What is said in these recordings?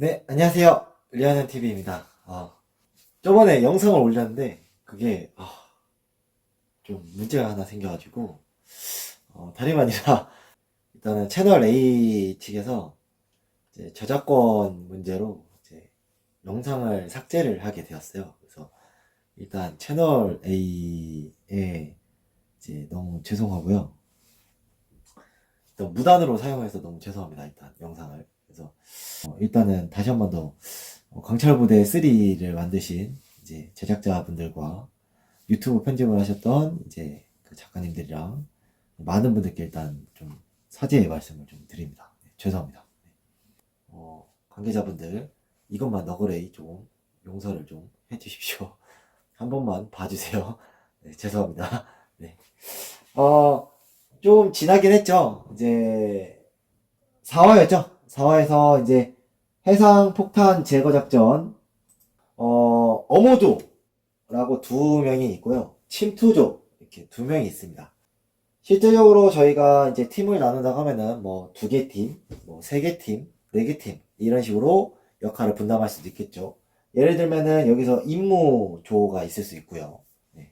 네, 안녕하세요. 리안현TV입니다. 저번에 영상을 올렸는데, 그게, 좀 문제가 하나 생겨가지고, 다름 아니라, 일단은 채널 A 측에서 이제 저작권 문제로 이제 영상을 삭제를 하게 되었어요. 그래서 일단 채널 A에 이제 너무 죄송하고요. 일단 무단으로 사용해서 너무 죄송합니다. 일단 영상을. 그래서 일단은 다시 한 번 더 강철부대 3를 만드신 이제 제작자분들과 유튜브 편집을 하셨던 이제 그 작가님들이랑 많은 분들께 일단 좀 사죄의 말씀을 좀 드립니다. 네, 죄송합니다. 네. 관계자분들 이것만 너그레이 좀 용서를 좀 해주십시오. 한 번만 봐주세요. 네, 죄송합니다. 네. 좀 지나긴 했죠. 이제 4화였죠. 4화에서 이제 해상 폭탄 제거 작전, 어모조라고 두 명이 있고요. 침투조 이렇게 두 명이 있습니다. 실제적으로 저희가 이제 팀을 나눈다고 하면은 뭐 두 개 팀, 뭐 세 개 팀, 네 개 팀 이런 식으로 역할을 분담할 수도 있겠죠. 예를 들면은 여기서 임무조가 있을 수 있고요. 네.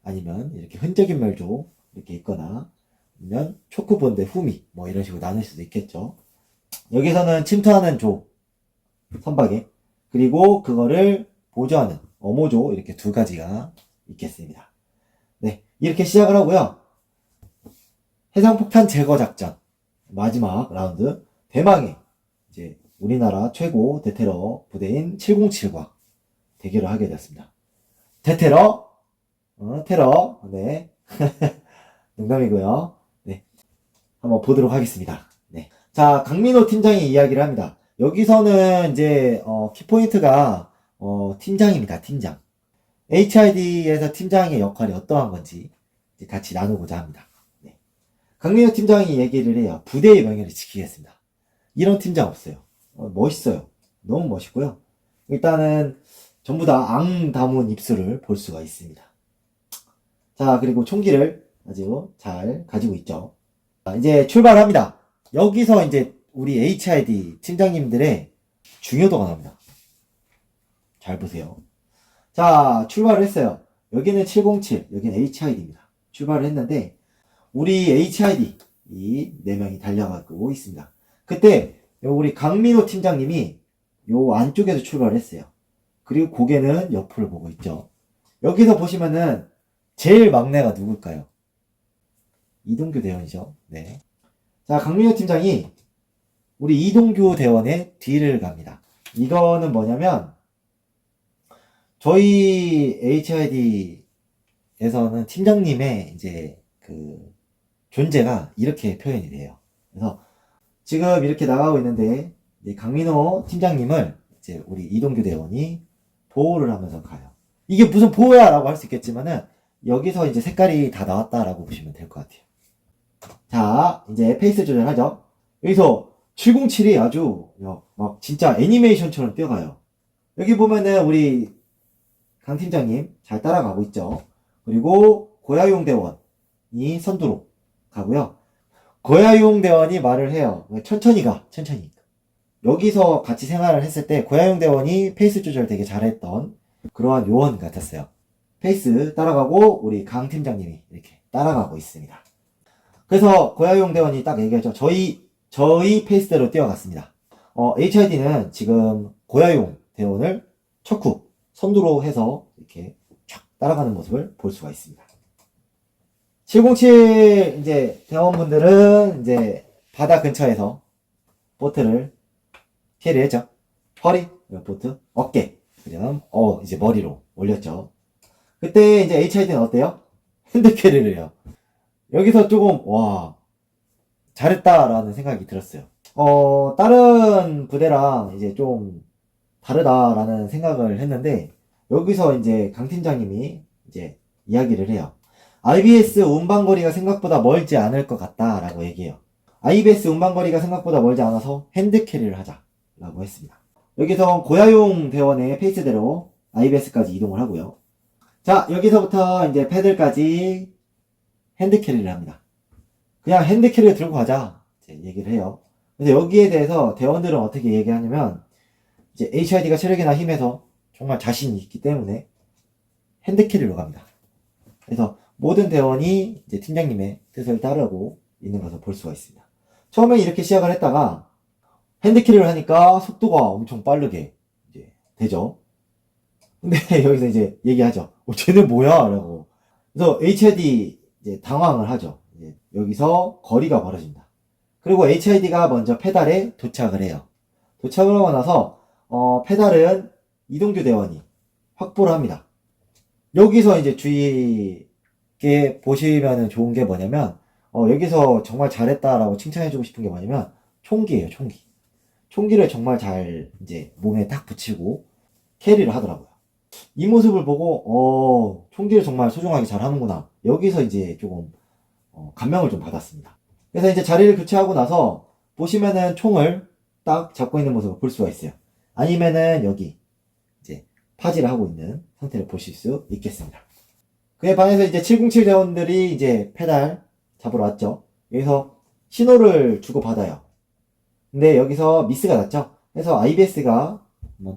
아니면 이렇게 흔적인멸조 이렇게 있거나 아니면 초크본대 후미 뭐 이런 식으로 나눌 수도 있겠죠. 여기서는 침투하는 조 선박에 그리고 그거를 보조하는 어모조 이렇게 두 가지가 있겠습니다. 네, 이렇게 시작을 하고요. 해상폭탄 제거 작전 마지막 라운드 대망의 이제 우리나라 최고 대테러 부대인 707과 대결을 하게 되었습니다. 대테러, 테러, 네, 농담이고요. 네, 한번 보도록 하겠습니다. 네, 자 강민호 팀장이 이야기를 합니다. 여기서는 이제 키포인트가 팀장입니다. 팀장. HID에서 팀장의 역할이 어떠한 건지 같이 나누고자 합니다. 네. 강민호 팀장이 얘기를 해요. 부대의 명예를 지키겠습니다. 이런 팀장 없어요. 멋있어요. 너무 멋있고요. 일단은 전부 다 앙 담은 입술을 볼 수가 있습니다. 자, 그리고 총기를 아주 잘 가지고 있죠. 자, 이제 출발합니다. 여기서 이제 우리 HID 팀장님들의 중요도가 나옵니다. 잘 보세요. 자, 출발을 했어요. 여기는 707, 여기는 HID입니다. 출발을 했는데, 우리 HID, 이 4명이 달려가고 있습니다. 그때, 우리 강민호 팀장님이 요 안쪽에서 출발을 했어요. 그리고 고개는 옆을 보고 있죠. 여기서 보시면은, 제일 막내가 누굴까요? 이동규 대원이죠. 네. 자, 강민호 팀장이 우리 이동규 대원의 뒤를 갑니다. 이거는 뭐냐면, 저희 HID에서는 팀장님의 이제 그 존재가 이렇게 표현이 돼요. 그래서 지금 이렇게 나가고 있는데 강민호 팀장님을 이제 우리 이동규 대원이 보호를 하면서 가요. 이게 무슨 보호야 라고 할 수 있겠지만은 여기서 이제 색깔이 다 나왔다라고 보시면 될 것 같아요. 자, 이제 페이스 조절하죠. 여기서 707이 아주 막 진짜 애니메이션처럼 뛰어가요. 여기 보면은 우리 강 팀장님 잘 따라가고 있죠. 그리고 고야용 대원이 선두로 가고요. 고야용 대원이 말을 해요. 천천히 가, 천천히. 여기서 같이 생활을 했을 때 고야용 대원이 페이스 조절 되게 잘했던 그러한 요원 같았어요. 페이스 따라가고 우리 강 팀장님이 이렇게 따라가고 있습니다. 그래서 고야용 대원이 딱 얘기하죠. 저희 페이스대로 뛰어갔습니다. HID는 지금 고야용 대원을 척후 선두로 해서 이렇게 촥 따라가는 모습을 볼 수가 있습니다. 707 이제 대원분들은 이제 바다 근처에서 보트를 캐리했죠. 허리, 보트, 어깨, 그냥 이제 머리로 올렸죠. 그때 이제 HID는 어때요? 핸드 캐리를 해요. 여기서 조금 잘했다라는 생각이 들었어요. 다른 부대랑 이제 좀 다르다라는 생각을 했는데 여기서 이제 강 팀장님이 이제 이야기를 해요. IBS 운반거리가 생각보다 멀지 않을 것 같다라고 얘기해요. IBS 운반거리가 생각보다 멀지 않아서 핸드캐리를 하자라고 했습니다. 여기서 고야용 대원의 페이스대로 IBS까지 이동을 하고요. 자, 여기서부터 이제 패들까지 핸드캐리를 합니다. 그냥 핸드캐리를 들고 가자 얘기를 해요. 그래서 여기에 대해서 대원들은 어떻게 얘기하냐면 이제 HID가 체력이나 힘에서 정말 자신이 있기 때문에 핸드캐리로 갑니다. 그래서 모든 대원이 이제 팀장님의 뜻을 따르고 있는 것을 볼 수가 있습니다. 처음에 이렇게 시작을 했다가 핸드캐리를 하니까 속도가 엄청 빠르게 이제 되죠. 근데 여기서 이제 얘기하죠. 쟤는 뭐야? 라고. 그래서 HID 이제 당황을 하죠. 이제 여기서 거리가 벌어집니다. 그리고 HID가 먼저 페달에 도착을 해요. 도착을 하고 나서 페달은 이동규 대원이 확보를 합니다. 여기서 이제 주의 깊게 보시면 좋은 게 뭐냐면 여기서 정말 잘했다라고 칭찬해주고 싶은 게 뭐냐면 총기예요, 총기. 총기를 정말 잘 이제 몸에 딱 붙이고 캐리를 하더라고요. 이 모습을 보고 총기를 정말 소중하게 잘 하는구나. 여기서 이제 조금 감명을 좀 받았습니다. 그래서 이제 자리를 교체하고 나서 보시면은 총을 딱 잡고 있는 모습을 볼 수가 있어요. 아니면은 여기 이제 파지를 하고 있는 상태를 보실 수 있겠습니다. 그에 반해서 이제 707 대원들이 이제 페달 잡으러 왔죠. 여기서 신호를 주고 받아요. 근데 여기서 미스가 났죠. 그래서 IBS가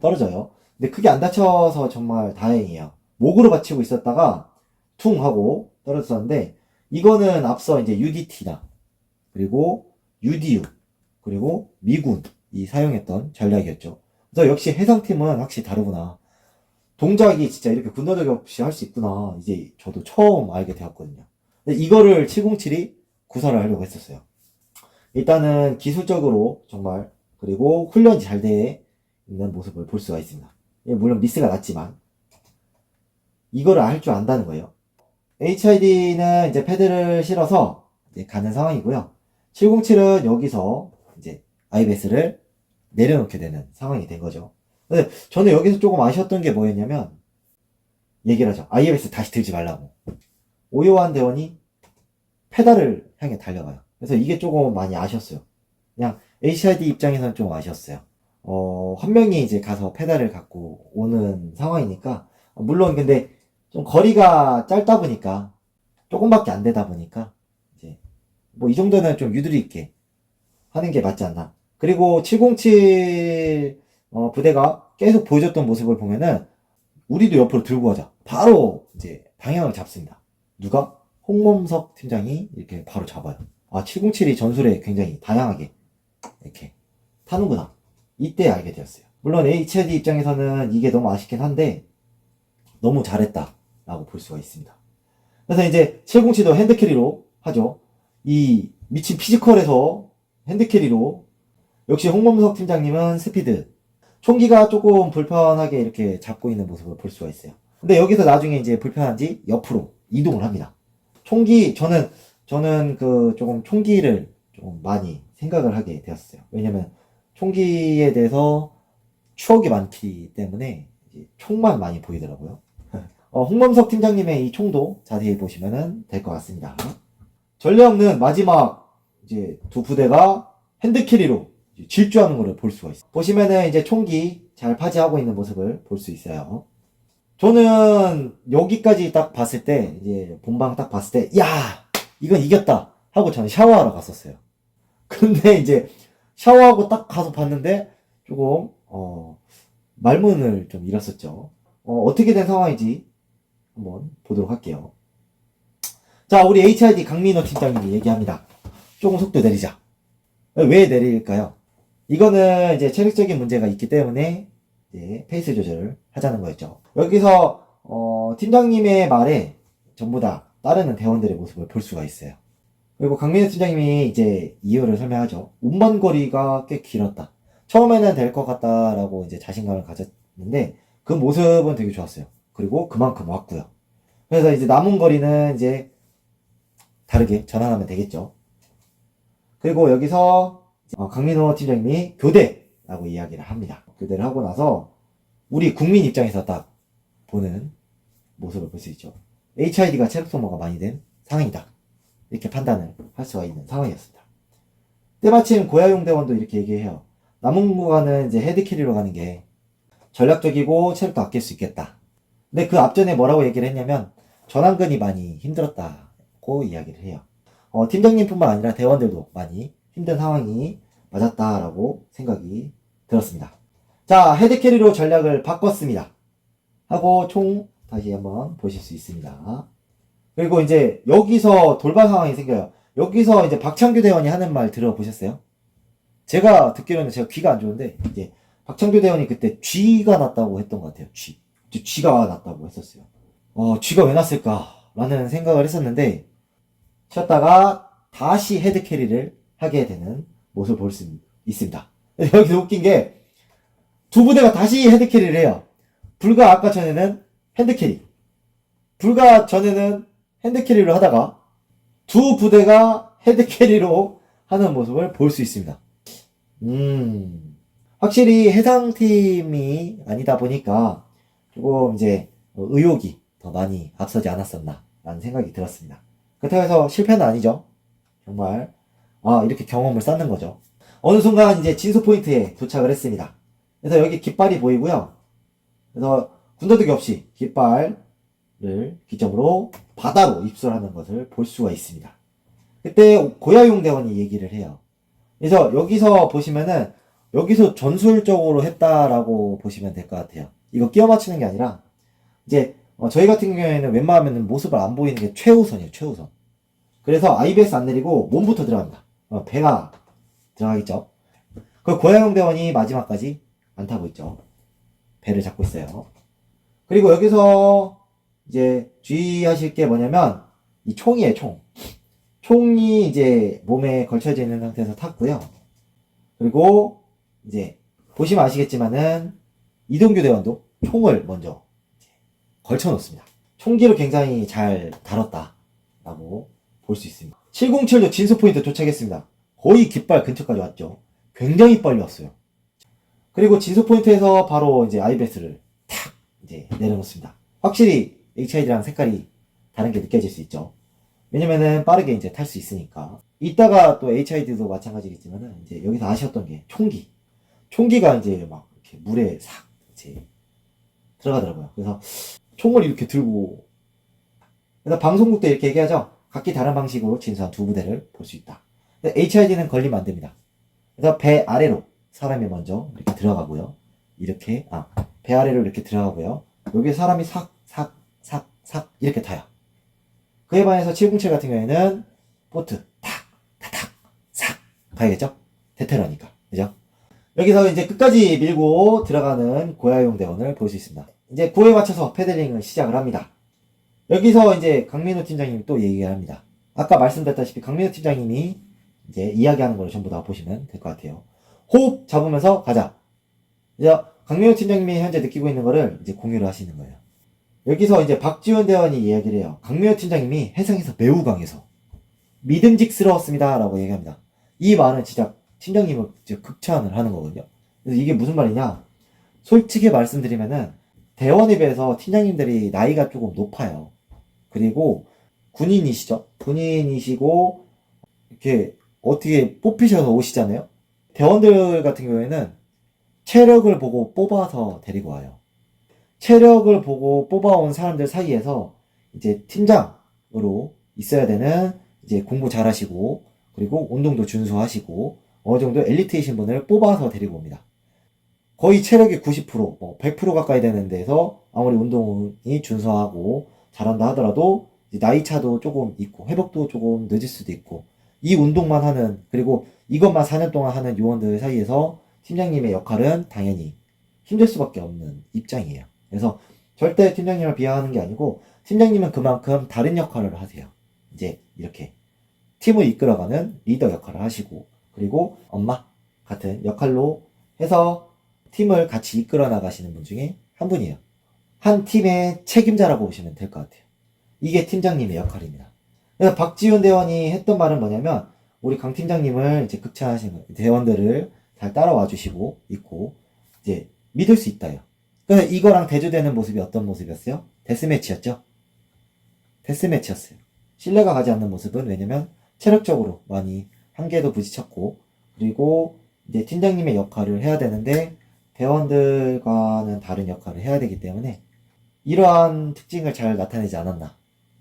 떨어져요. 근데 크게 안 다쳐서 정말 다행이에요. 목으로 받치고 있었다가 퉁 하고 떨어졌었는데 이거는 앞서 이제 UDT나 그리고 UDU 그리고 미군이 사용했던 전략이었죠. 그래서 역시 해상팀은 확실히 다르구나. 동작이 진짜 이렇게 군더더기 없이 할 수 있구나. 이제 저도 처음 알게 되었거든요. 근데 이거를 707이 구사를 하려고 했었어요. 일단은 기술적으로 정말 그리고 훈련이 잘 돼 있는 모습을 볼 수가 있습니다. 물론 미스가 났지만 이거를 할 줄 안다는 거예요. HID는 이제 패드를 실어서 이제 가는 상황이고요. 707은 여기서 이제 IBS를 내려놓게 되는 상황이 된 거죠. 근데 저는 여기서 조금 아쉬웠던 게 뭐였냐면 얘기를 하죠. IBS 다시 들지 말라고. 오요한 대원이 페달을 향해 달려가요. 그래서 이게 조금 많이 아쉬웠어요. 그냥 HID 입장에서는 좀 아쉬웠어요. 한 명이 이제 가서 페달을 갖고 오는 상황이니까 물론 근데 좀 거리가 짧다 보니까 조금밖에 안 되다 보니까 이제 뭐 이 정도는 좀 유두리 있게 하는 게 맞지 않나. 그리고 707 부대가 계속 보여줬던 모습을 보면은 우리도 옆으로 들고 가자. 바로 이제 방향을 잡습니다. 누가? 홍범석 팀장이 이렇게 바로 잡아요. 707이 전술에 굉장히 다양하게 이렇게 타는구나. 이때 알게 되었어요. 물론 HID 입장에서는 이게 너무 아쉽긴 한데 너무 잘했다라고 볼 수가 있습니다. 그래서 이제 707도 핸드캐리로 하죠. 이 미친 피지컬에서 핸드캐리로 역시 홍범석 팀장님은 스피드 총기가 조금 불편하게 이렇게 잡고 있는 모습을 볼 수가 있어요. 근데 여기서 나중에 이제 불편한지 옆으로 이동을 합니다. 총기 저는 그 조금 총기를 조금 많이 생각을 하게 되었어요. 왜냐면 총기에 대해서 추억이 많기 때문에 이제 총만 많이 보이더라고요. 홍범석 팀장님의 이 총도 자세히 보시면 될 것 같습니다. 전례 없는 마지막 이제 두 부대가 핸드캐리로 질주하는 것을 볼 수가 있어요. 보시면은 이제 총기 잘 파지하고 있는 모습을 볼 수 있어요. 저는 여기까지 딱 봤을 때 이제 본방 딱 봤을 때 야 이건 이겼다 하고 저는 샤워하러 갔었어요. 근데 이제 샤워하고 딱 가서 봤는데 조금 말문을 좀 잃었었죠. 어떻게 된 상황인지 한번 보도록 할게요. 자, 우리 HID 강민호 팀장님이 얘기합니다. 조금 속도 내리자. 왜 내릴까요? 이거는 이제 체력적인 문제가 있기 때문에 이제 페이스 조절을 하자는 거였죠. 여기서 팀장님의 말에 전부 다 따르는 대원들의 모습을 볼 수가 있어요. 그리고 강민호 팀장님이 이제 이유를 설명하죠. 운반거리가 꽤 길었다. 처음에는 될 것 같다라고 이제 자신감을 가졌는데 그 모습은 되게 좋았어요. 그리고 그만큼 왔고요. 그래서 이제 남은 거리는 이제 다르게 전환하면 되겠죠. 그리고 여기서 강민호 팀장님이 교대라고 이야기를 합니다. 교대를 하고 나서 우리 국민 입장에서 딱 보는 모습을 볼 수 있죠. HID가 체력 소모가 많이 된 상황이다. 이렇게 판단을 할 수가 있는 상황이었습니다. 때마침 고야용 대원도 이렇게 얘기해요. 남은 구간은 이제 헤드캐리로 가는 게 전략적이고 체력도 아낄 수 있겠다. 근데 그 앞전에 뭐라고 얘기를 했냐면 전완근이 많이 힘들었다고 이야기를 해요. 팀장님뿐만 아니라 대원들도 많이 힘든 상황이 맞았다라고 생각이 들었습니다. 자, 헤드캐리로 전략을 바꿨습니다. 하고 총 다시 한번 보실 수 있습니다. 그리고 이제 여기서 돌발 상황이 생겨요. 여기서 이제 박창규 대원이 하는 말 들어보셨어요? 제가 듣기로는 제가 귀가 안 좋은데 이제 박창규 대원이 그때 쥐가 났다고 했던 것 같아요. 쥐가 났다고 했었어요. 쥐가 왜 났을까라는 생각을 했었는데 쉬었다가 다시 헤드캐리를 하게 되는 모습을 볼 수 있습니다. 여기서 웃긴 게 두 부대가 다시 헤드캐리를 해요. 불과 아까 전에는 핸드캐리, 불과 전에는 핸드캐리를 하다가 두 부대가 헤드캐리로 하는 모습을 볼 수 있습니다. 확실히 해상팀이 아니다 보니까 조금 이제 의욕이 더 많이 앞서지 않았었나 라는 생각이 들었습니다. 그렇다고 해서 실패는 아니죠. 정말 이렇게 경험을 쌓는 거죠. 어느 순간 이제 진소 포인트에 도착을 했습니다. 그래서 여기 깃발이 보이고요. 그래서 군더더기 없이 깃발을 기점으로 바다로 입수하는 것을 볼 수가 있습니다. 그때 고야용 대원이 얘기를 해요. 그래서 여기서 보시면은 여기서 전술적으로 했다라고 보시면 될 것 같아요. 이거 끼워 맞추는 게 아니라 이제 저희 같은 경우에는 웬만하면 모습을 안 보이는 게 최우선이에요. 최우선. 그래서 IBS 안 내리고 몸부터 들어갑니다. 배가 들어가겠죠. 그 고야용 대원이 마지막까지 안 타고 있죠. 배를 잡고 있어요. 그리고 여기서 이제 주의하실 게 뭐냐면 이 총이에요. 총이 이제 몸에 걸쳐져 있는 상태에서 탔고요. 그리고 이제 보시면 아시겠지만은 이동규 대원도 총을 먼저 걸쳐 놓습니다. 총기를 굉장히 잘 다뤘다라고 볼 수 있습니다. 707도 진수 포인트 도착했습니다. 거의 깃발 근처까지 왔죠. 굉장히 빨리 왔어요. 그리고 진수 포인트에서 바로 이제 IBS를 탁 이제 내려놓습니다. 확실히 HID랑 색깔이 다른 게 느껴질 수 있죠. 왜냐면은 빠르게 이제 탈 수 있으니까. 이따가 또 HID도 마찬가지겠지만은 이제 여기서 아쉬웠던 게 총기가 이제 막 이렇게 물에 싹 이제 들어가더라고요. 그래서 총을 이렇게 들고, 그래서 방송국 때 이렇게 얘기하죠. 각기 다른 방식으로 진수한 두 부대를 볼 수 있다. HID는 걸리면 안 됩니다. 그래서 배 아래로 사람이 먼저 이렇게 들어가고요. 이렇게, 배 아래로 이렇게 들어가고요. 여기 사람이 삭 이렇게 타요. 그에 반해서 707 같은 경우에는 보트 삭 가야겠죠? 대테러니까. 그죠? 여기서 이제 끝까지 밀고 들어가는 고야용 대원을 볼 수 있습니다. 이제 9에 맞춰서 패들링을 시작을 합니다. 여기서 이제 강민호 팀장님이 또 얘기를 합니다. 아까 말씀드렸다시피 강민호 팀장님이 이제 이야기하는 걸 전부 다 보시면 될 것 같아요. 호흡 잡으면서 가자. 이제 강민호 팀장님이 현재 느끼고 있는 거를 이제 공유를 하시는 거예요. 여기서 이제 박지원 대원이 이야기를 해요. 강민호 팀장님이 해상에서 매우 강해서 믿음직스러웠습니다 라고 얘기합니다. 이 말은 진짜 팀장님을 극찬을 하는 거거든요. 그래서 이게 무슨 말이냐, 솔직히 말씀드리면은 대원에 비해서 팀장님들이 나이가 조금 높아요. 그리고 군인이시고 이렇게 어떻게 뽑히셔서 오시잖아요. 대원들 같은 경우에는 체력을 보고 뽑아서 데리고 와요. 체력을 보고 뽑아온 사람들 사이에서 이제 팀장으로 있어야 되는, 이제 공부 잘하시고 그리고 운동도 준수하시고 어느 정도 엘리트이신 분을 뽑아서 데리고 옵니다. 거의 체력이 90%, 100% 가까이 되는 데서 아무리 운동이 준수하고 잘한다 하더라도 나이 차도 조금 있고 회복도 조금 늦을 수도 있고, 이 운동만 하는, 그리고 이것만 4년 동안 하는 요원들 사이에서 팀장님의 역할은 당연히 힘들 수밖에 없는 입장이에요. 그래서 절대 팀장님을 비하하는 게 아니고 팀장님은 그만큼 다른 역할을 하세요. 이제 이렇게 팀을 이끌어가는 리더 역할을 하시고, 그리고 엄마 같은 역할로 해서 팀을 같이 이끌어 나가시는 분 중에 한 분이에요. 한 팀의 책임자라고 보시면 될 것 같아요. 이게 팀장님의 역할입니다. 그래서 박지훈 대원이 했던 말은 뭐냐면, 우리 강 팀장님을 이제 극찬하시는 거예요. 대원들을 잘 따라와 주시고 있고 이제 믿을 수 있다요. 그래서 이거랑 대조되는 모습이 어떤 모습이었어요? 데스매치였죠. 데스매치였어요. 신뢰가 가지 않는 모습은, 왜냐면 체력적으로 많이 한계도 부딪혔고, 그리고 이제 팀장님의 역할을 해야 되는데 대원들과는 다른 역할을 해야 되기 때문에 이러한 특징을 잘 나타내지 않았나,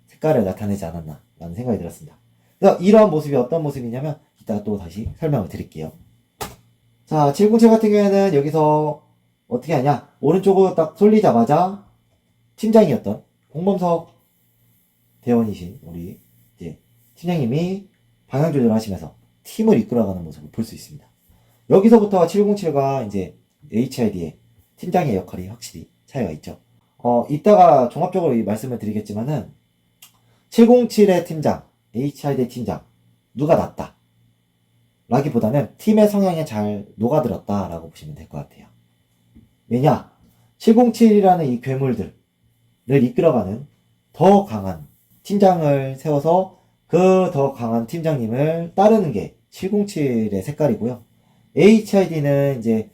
색깔을 나타내지 않았나 라는 생각이 들었습니다. 그래서 이러한 모습이 어떤 모습이냐면 이따가 또 다시 설명을 드릴게요. 자, 707 같은 경우에는 여기서 어떻게 하냐? 오른쪽으로 딱 돌리자마자 팀장이었던 공범석 대원이신 우리 이제 팀장님이 방향 조절을 하시면서 팀을 이끌어가는 모습을 볼 수 있습니다. 여기서부터 707과 이제 HID의 팀장의 역할이 확실히 차이가 있죠. 이따가 종합적으로 말씀을 드리겠지만은 707의 팀장, HID의 팀장 누가 낫다? 라기보다는 팀의 성향에 잘 녹아들었다라고 보시면 될 것 같아요. 왜냐? 707이라는 이 괴물들을 이끌어가는 더 강한 팀장을 세워서 그 더 강한 팀장님을 따르는 게 707의 색깔이고요. HID는 이제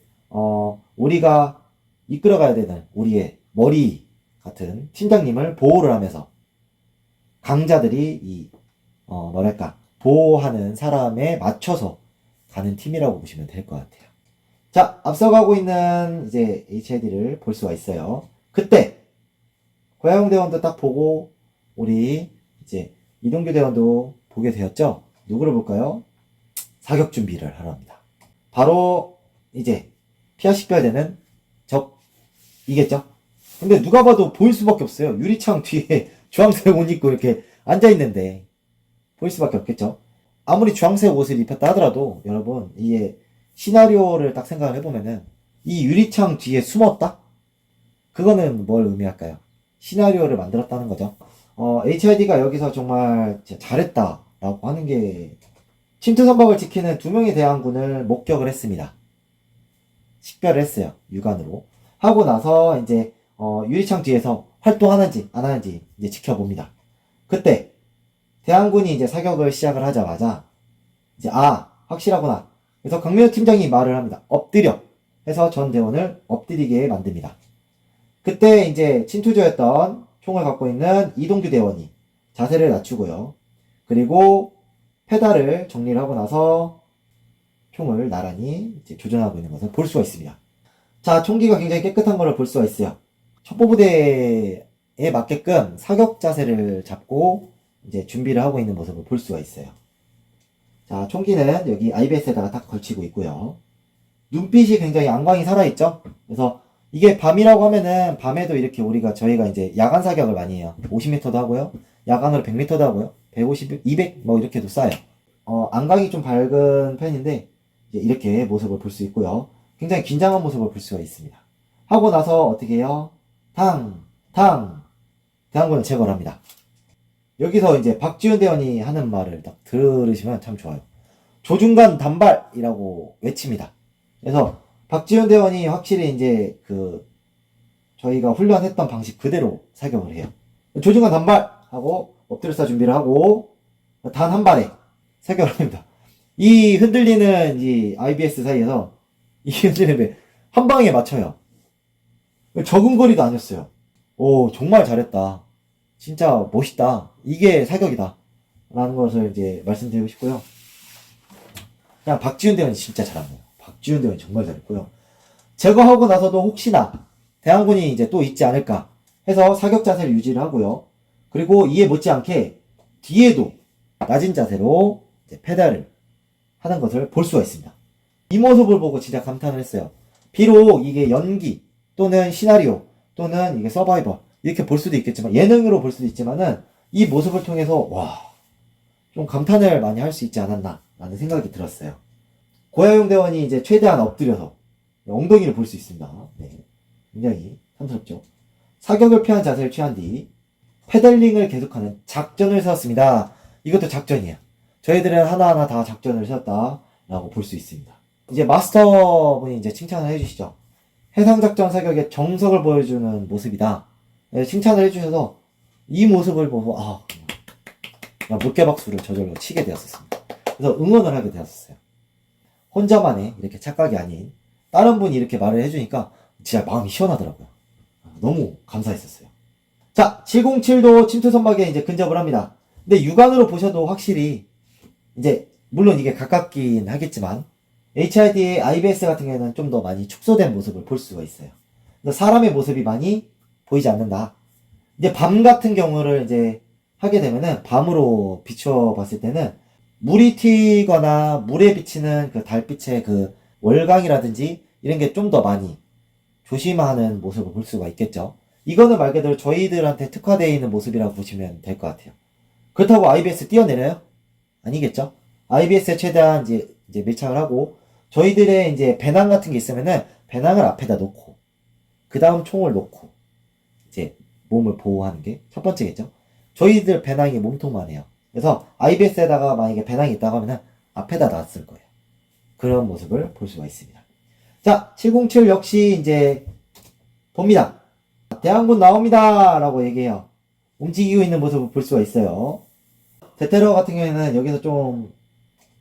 우리가 이끌어가야 되는 우리의 머리 같은 팀장님을 보호를 하면서 강자들이 보호하는 사람에 맞춰서 가는 팀이라고 보시면 될 것 같아요. 자, 앞서가고 있는 이제 HID를 볼 수가 있어요. 그때 고야용 대원도 딱 보고 우리 이제 이동규 대원도 보게 되었죠. 누구를 볼까요? 사격 준비를 하러 합니다. 바로 이제 피아 식별되는 적이겠죠. 근데 누가 봐도 보일 수밖에 없어요. 유리창 뒤에 주황색 옷 입고 이렇게 앉아있는데 보일 수밖에 없겠죠. 아무리 주황색 옷을 입혔다 하더라도 여러분 이게 시나리오를 딱 생각을 해보면은 이 유리창 뒤에 숨었다? 그거는 뭘 의미할까요? 시나리오를 만들었다는 거죠. HID가 여기서 정말 잘했다라고 하는 게 침투 선박을 지키는 2명의 대항군을 목격을 했습니다. 식별을 했어요. 육안으로. 하고 나서 이제 유리창 뒤에서 활동하는지 안 하는지 이제 지켜봅니다. 그때 대항군이 이제 사격을 시작을 하자마자 이제 확실하구나. 그래서 강민호 팀장이 말을 합니다. 엎드려 해서 전 대원을 엎드리게 만듭니다. 그때 이제 침투조였던 총을 갖고 있는 이동규 대원이 자세를 낮추고요. 그리고 페달을 정리를 하고 나서 총을 나란히 이제 조준하고 있는 것을 볼 수가 있습니다. 자, 총기가 굉장히 깨끗한 것을 볼 수가 있어요. 첩보부대에 맞게끔 사격 자세를 잡고 이제 준비를 하고 있는 모습을 볼 수가 있어요. 자, 총기는 여기 IBS에다가 딱 걸치고 있고요. 눈빛이 굉장히 안광이 살아있죠? 그래서 이게 밤이라고 하면은 밤에도 이렇게 저희가 이제 야간 사격을 많이 해요. 50m도 하고요. 야간으로 100m도 하고요. 150, 200 뭐 이렇게도 쏴요. 안광이 좀 밝은 편인데 이제 이렇게 모습을 볼 수 있고요. 굉장히 긴장한 모습을 볼 수가 있습니다. 하고 나서 어떻게 해요? 대항군을 제거를 합니다. 여기서 이제 박지훈 대원이 하는 말을 딱 들으시면 참 좋아요. 조준간 단발이라고 외칩니다. 그래서 박지훈 대원이 확실히 이제 저희가 훈련했던 방식 그대로 사격을 해요. 조준간 단발 하고 엎드려 쏴 준비를 하고 단 한 발에 사격을 합니다. 이 흔들리는 이 IBS 사이에서 이 흔들리는 한 방에 맞춰요. 적은 거리도 아니었어요. 오, 정말 잘했다. 진짜 멋있다. 이게 사격이다. 라는 것을 이제 말씀드리고 싶고요. 그냥 박지훈 대원이 진짜 잘합니다. 박지훈 대원이 정말 잘했고요. 제거하고 나서도 혹시나 대항군이 이제 또 있지 않을까 해서 사격 자세를 유지를 하고요. 그리고 이에 못지않게 뒤에도 낮은 자세로 이제 페달을 하는 것을 볼 수가 있습니다. 이 모습을 보고 진짜 감탄을 했어요. 비록 이게 연기 또는 시나리오 또는 이게 서바이벌 이렇게 볼 수도 있겠지만 예능으로 볼 수도 있지만은 이 모습을 통해서 좀 감탄을 많이 할 수 있지 않았나 라는 생각이 들었어요. 고야용 대원이 이제 최대한 엎드려서 엉덩이를 볼 수 있습니다. 네, 굉장히 탐스럽죠. 사격을 피한 자세를 취한 뒤 페달링을 계속하는 작전을 세웠습니다. 이것도 작전이에요. 저희들은 하나하나 다 작전을 세웠다라고 볼 수 있습니다. 이제 마스터분이 이제 칭찬을 해주시죠. 해상작전 사격의 정석을 보여주는 모습이다. 네, 칭찬을 해주셔서 이 모습을 보고 물개박수를 저절로 치게 되었습니다. 그래서 응원을 하게 되었어요. 혼자만의 이렇게 착각이 아닌 다른 분이 이렇게 말을 해주니까 진짜 마음이 시원하더라고요. 너무 감사했었어요. 자, 707도 침투 선박에 이제 근접을 합니다. 근데 육안으로 보셔도 확실히 이제 물론 이게 가깝긴 하겠지만 HID의 IBS 같은 경우에는 좀 더 많이 축소된 모습을 볼 수가 있어요. 그래서 사람의 모습이 많이 보이지 않는다. 이제 밤 같은 경우를 이제 하게 되면은 밤으로 비춰 봤을 때는 물이 튀거나 물에 비치는 그 달빛의 그 월광이라든지 이런 게 좀 더 많이 조심하는 모습을 볼 수가 있겠죠. 이거는 말 그대로 저희들한테 특화되어 있는 모습이라고 보시면 될 것 같아요. 그렇다고 IBS 띄어내려요? 아니겠죠? IBS에 최대한 이제 밀착을 하고, 저희들의 이제 배낭 같은 게 있으면은 배낭을 앞에다 놓고, 그 다음 총을 놓고, 이제 몸을 보호하는 게 첫 번째겠죠? 저희들 배낭이 몸통만 해요. 그래서 IBS에다가 만약에 배낭이 있다고 하면은 앞에다 놨을 거예요. 그런 모습을 볼 수가 있습니다. 자, 707 역시 이제 봅니다. 대항군 나옵니다! 라고 얘기해요. 움직이고 있는 모습을 볼 수가 있어요. 테테러 같은 경우에는 여기서 좀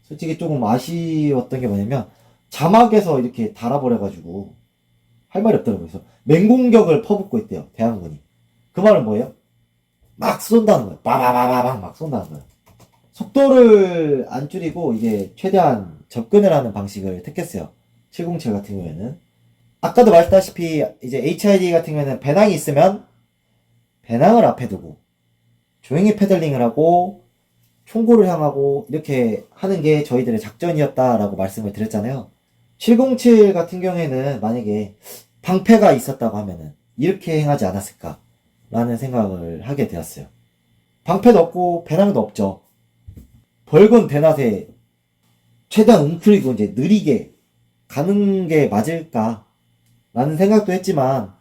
솔직히 조금 아쉬웠던 게 뭐냐면 자막에서 이렇게 달아버려가지고 할 말이 없더라고요. 그래서 맹공격을 퍼붓고 있대요. 대항군이. 그 말은 뭐예요? 막 쏜다는 거예요. 빠바바바방 막 쏜다는 거예요. 속도를 안 줄이고 이게 최대한 접근을 하는 방식을 택했어요. 707 같은 경우에는. 아까도 말했다시피 이제 HID 같은 경우에는 배낭이 있으면 배낭을 앞에 두고 조용히 패들링을 하고 총구를 향하고 이렇게 하는 게 저희들의 작전이었다라고 말씀을 드렸잖아요. 707 같은 경우에는 만약에 방패가 있었다고 하면은 이렇게 행하지 않았을까 라는 생각을 하게 되었어요. 방패도 없고 배낭도 없죠. 벌건 대낮에 최대한 웅크리고 이제 느리게 가는 게 맞을까 라는 생각도 했지만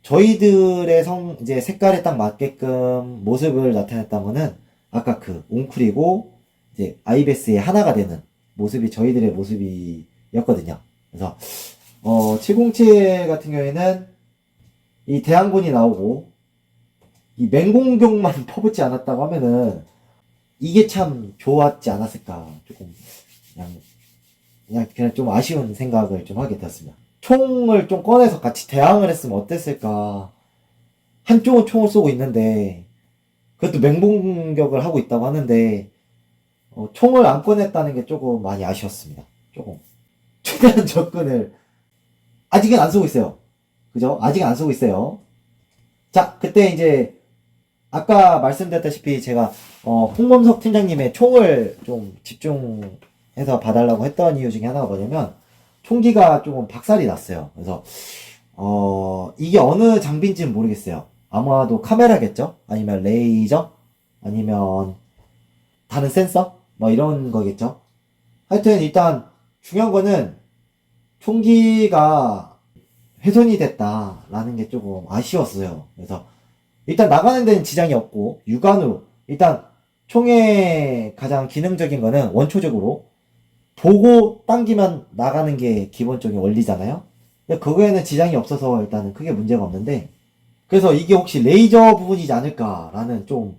저희들의 이제 색깔에 딱 맞게끔 모습을 나타냈다면은 아까 그 웅크리고 이제 아이베스의 하나가 되는 모습이 저희들의 모습이었거든요. 그래서 707 같은 경우에는 이 대항군이 나오고 이 맹공격만 퍼붓지 않았다고 하면은 이게 참 좋았지 않았을까. 조금 그냥 좀 아쉬운 생각을 좀 하게 되었습니다. 총을 좀 꺼내서 같이 대항을 했으면 어땠을까. 한쪽은 총을 쏘고 있는데 그것도 맹공격을 하고 있다고 하는데 총을 안 꺼냈다는 게 조금 많이 아쉬웠습니다. 조금 최대한 접근을 아직은 안 쏘고 있어요. 그죠? 아직은 안 쏘고 있어요. 자, 그때 이제 아까 말씀드렸다시피 제가 홍범석 팀장님의 총을 좀 집중해서 봐달라고 했던 이유 중에 하나가 뭐냐면 총기가 조금 박살이 났어요. 그래서 이게 어느 장비인지는 모르겠어요. 아마도 카메라겠죠? 아니면 레이저? 아니면 다른 센서? 뭐 이런 거겠죠? 하여튼 일단 중요한 거는 총기가 훼손이 됐다라는 게 조금 아쉬웠어요. 그래서 일단 나가는 데는 지장이 없고 육안으로 일단 총의 가장 기능적인 거는 원초적으로 보고 당기면 나가는 게 기본적인 원리잖아요. 근데 그거에는 지장이 없어서 일단은 크게 문제가 없는데 그래서 이게 혹시 레이저 부분이지 않을까라는 좀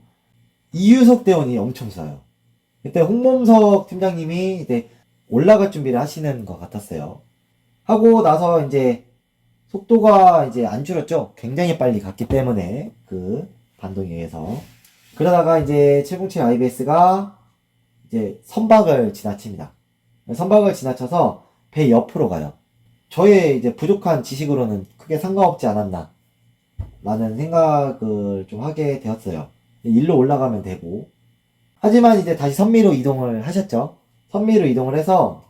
이유석 대원이 엄청 써요. 그때 홍범석 팀장님이 이제 올라갈 준비를 하시는 것 같았어요. 하고 나서 이제 속도가 이제 안 줄었죠. 굉장히 빨리 갔기 때문에 그 반동에 의해서 그러다가 이제 707 IBS가 이제 선박을 지나칩니다. 선박을 지나쳐서 배 옆으로 가요. 저의 이제 부족한 지식으로는 크게 상관없지 않았나 라는 생각을 좀 하게 되었어요. 일로 올라가면 되고 하지만 이제 다시 선미로 이동을 하셨죠. 선미로 이동을 해서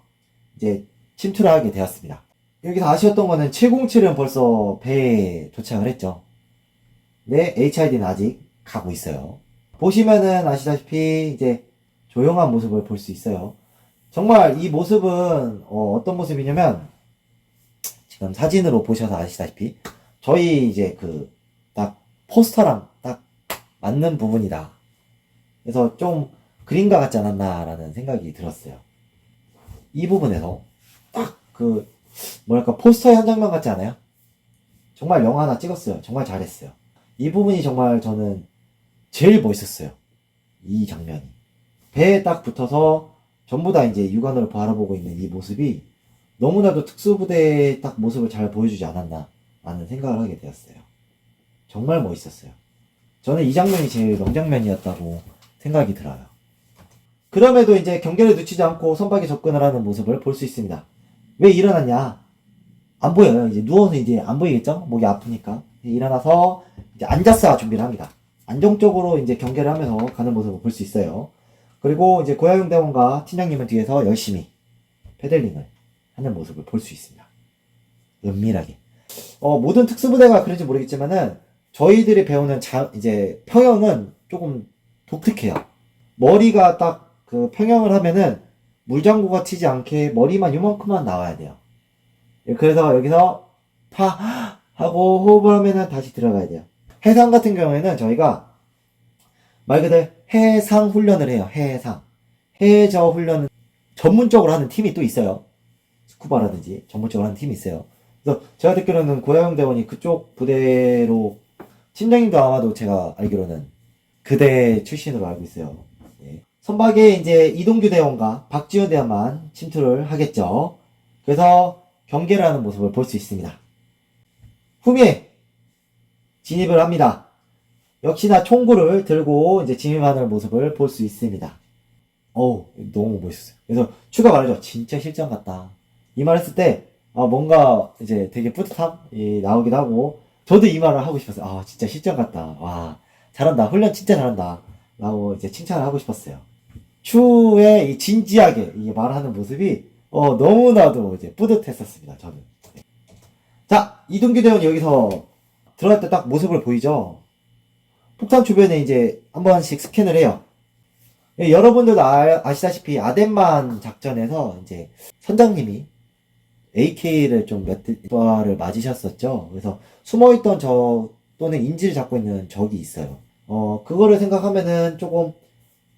이제 침투를 하게 되었습니다. 여기서 아쉬웠던 거는 707은 벌써 배에 도착을 했죠. 근데 HID는 아직 가고 있어요. 보시면은 아시다시피 이제 조용한 모습을 볼 수 있어요. 정말 이 모습은 어떤 모습이냐면 지금 사진으로 보셔서 아시다시피 저희 이제 그 딱 포스터랑 딱 맞는 부분이다. 그래서 좀 그림과 같지 않았나라는 생각이 들었어요. 이 부분에서 딱 그 뭐랄까 포스터의 한 장면 같지 않아요? 정말 영화 하나 찍었어요. 정말 잘했어요. 이 부분이 정말 저는 제일 멋있었어요. 이 장면이. 배에 딱 붙어서 전부 다 이제 육안으로 바라보고 있는 이 모습이 너무나도 특수부대의 딱 모습을 잘 보여주지 않았나 라는 생각을 하게 되었어요. 정말 멋있었어요. 저는 이 장면이 제일 명장면이었다고 생각이 들어요. 그럼에도 이제 경계를 늦추지 않고 선박에 접근을 하는 모습을 볼 수 있습니다. 왜 일어났냐? 안 보여요. 이제 누워서 이제 안 보이겠죠? 목이 아프니까. 일어나서 이제 앉아서 준비를 합니다. 안정적으로 이제 경계를 하면서 가는 모습을 볼 수 있어요. 그리고 이제 고야용 대원과 팀장님은 뒤에서 열심히 패들링을 하는 모습을 볼 수 있습니다. 은밀하게. 모든 특수부대가 그런지 모르겠지만은, 저희들이 배우는 이제 평형은 조금 독특해요. 머리가 딱 그 평형을 하면은, 물장구가 튀지 않게 머리만 요만큼만 나와야 돼요. 그래서 여기서 파 하고 호흡을 하면은 다시 들어가야 돼요. 해상 같은 경우에는 저희가 말 그대로 해상 훈련을 해요. 해저 훈련은 전문적으로 하는 팀이 또 있어요. 스쿠바라든지 전문적으로 하는 팀이 있어요. 그래서 제가 듣기로는 고야영 대원이 그쪽 부대로, 팀장님도 아마도 제가 알기로는 그대 출신으로 알고 있어요. 예. 선박에 이제 이동규 대원과 박지훈 대원만 침투를 하겠죠. 그래서 경계를 하는 모습을 볼 수 있습니다. 후미에 진입을 합니다. 역시나 총구를 들고 이제 진입하는 모습을 볼 수 있습니다. 어우, 너무 멋있었어요. 그래서 추가 말이죠. 진짜 실전 같다. 이 말 했을 때, 뭔가 이제 되게 뿌듯함이 나오기도 하고, 저도 이 말을 하고 싶었어요. 진짜 실전 같다. 와, 잘한다. 훈련 진짜 잘한다. 라고 이제 칭찬을 하고 싶었어요. 추후에 이 진지하게 이 말하는 모습이, 너무나도 이제 뿌듯했었습니다. 저는. 자, 이동규 대원이 여기서 들어갈 때 딱 모습을 보이죠? 폭탄 주변에 이제 한 번씩 스캔을 해요. 여러분들도 아시다시피 아덴만 작전에서 이제 선장님이 AK를 좀 몇 발을 맞으셨었죠. 그래서 숨어있던 적 또는 인지를 잡고 있는 적이 있어요. 그거를 생각하면은 조금